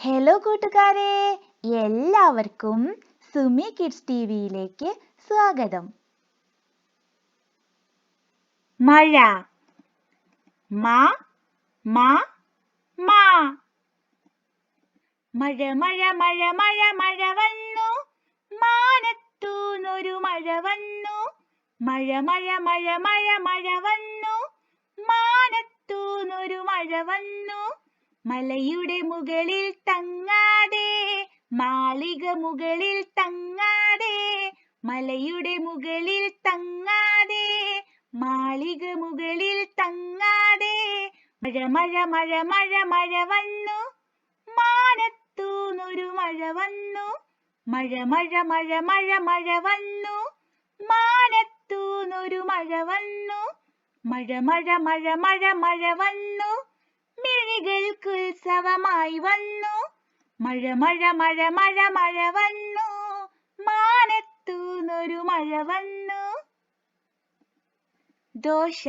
Hello കൂട്ടുകാരെ, എല്ലാവർക്കും Sumi kids ടിവിയിലേക്ക് സ്വാഗതം. മഴ മാ മാ മാ. മഴ മഴ മഴ മഴ മഴ വന്നു, മാനത്തൂന്നൊരു മഴ വന്നു. മഴ മഴ മഴ മഴ മഴ വന്നു, മാനത്തൂന്നൊരു മഴ വന്നു. മലയുടെ മുകളിൽ തങ്ങാതെ, മാളിക മുകളിൽ തങ്ങാതെ. മലയുടെ മുകളിൽ തങ്ങാതെ, മാളിക മുകളിൽ തങ്ങാതെ. മഴ മഴ മഴ മഴ മഴ വന്നു, മാനത്തൂന്നൊരു മഴ വന്നു. മഴ മഴ മഴ മഴ മഴ വന്നു, മാനത്തൂന്നൊരു മഴ വന്നു. മഴ മഴ മഴ മഴ മഴ വന്നു, മിഴികൾക്കുത്സവമായി വന്നു. മഴ മഴ മഴ മഴ മഴ വന്നു, മാനത്തൂന്നൊരു മഴ വന്നു. ദോശ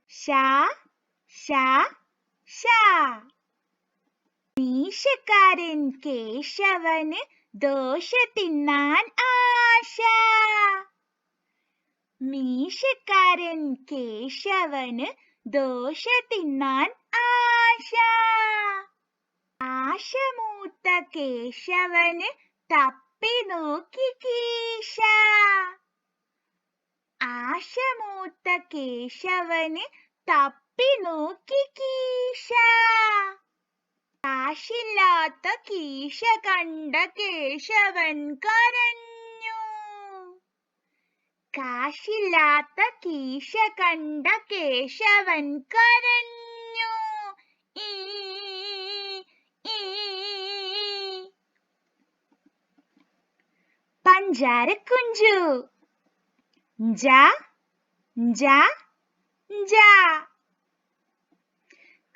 ശാ ശാ ശാ. മീശക്കാരൻ കേശവന് ദോശ തിന്നാൻ ആശ. മീശക്കാരൻ കേശവന് ദോശ തിന്നാൻ ആശ. ആശമൂത്ത കേശവന് തപ്പി നോക്കി കീശ. ആശമൂത്ത കേശവന് തപ്പി നോക്കി കീശ. കാശില്ലാത്ത കീശ കണ്ട കേശവൻ കരഞ്ഞു. കാശില്ലാത്ത കീശ കണ്ട കേശവൻ കരഞ്ഞു. ഈ ഈ. പഞ്ചാരക്കുഞ്ചു ജ ജ ജ.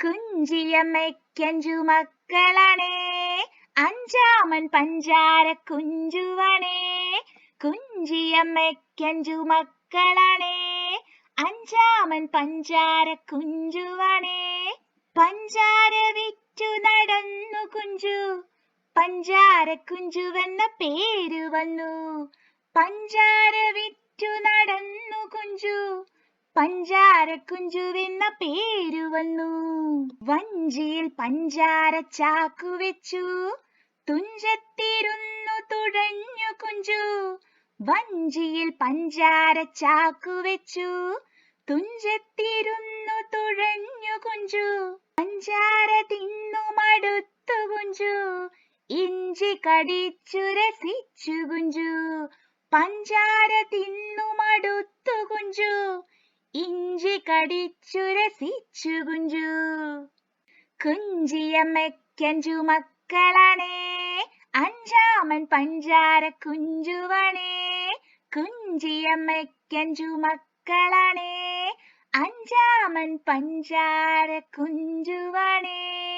കുഞ്ചിയമ്മയ്ക്കഞ്ചു മക്കളാണേ, അഞ്ചാമൻ പഞ്ചാരക്കുഞ്ചുവാണേ. കുഞ്ചിയമ്മയ്ക്കഞ്ചു മക്കളാണേ, അഞ്ചാമൻ പഞ്ചാരക്കുഞ്ചുവാണേ. പഞ്ചാര വിറ്റു നടന്നു കുഞ്ചു, പഞ്ചാരക്കുഞ്ചുവെന്ന പേരു വന്നു. പഞ്ചാര വിറ്റു നടന്നു കുഞ്ചു, പഞ്ചാരക്കുഞ്ചുവെന്ന പേരു വന്നു. വഞ്ചിയിൽ പഞ്ചാര ചാക്കു വെച്ചു, തുഞ്ചത്തിരുന്നു തുഴഞ്ഞു കുഞ്ചു. വഞ്ചിയിൽ പഞ്ചാര ചാക്കു വെച്ചു, തുഞ്ചത്തിരുന്നു തുഴഞ്ഞു കുഞ്ചു. പഞ്ചാര തിന്നു മടുത്തു കുഞ്ചു, ഇഞ്ചി കടിച്ചു രസിച്ചു കുഞ്ചു. പഞ്ചാര തിന്നു മടുത്തു കുഞ്ചു, ഇഞ്ചി കടിച്ചു രസിച്ചു കുഞ്ചു. കുഞ്ചിയമ്മയ്ക്കഞ്ചു മക്കളാണേ, അഞ്ചാമൻ പഞ്ചാരക്കുഞ്ചുവാണേ. കുഞ്ചിയമ്മയ്ക്കഞ്ചു മക്കളാണേ, അഞ്ചാമൻ പഞ്ചാരക്കുഞ്ചുവാണേ.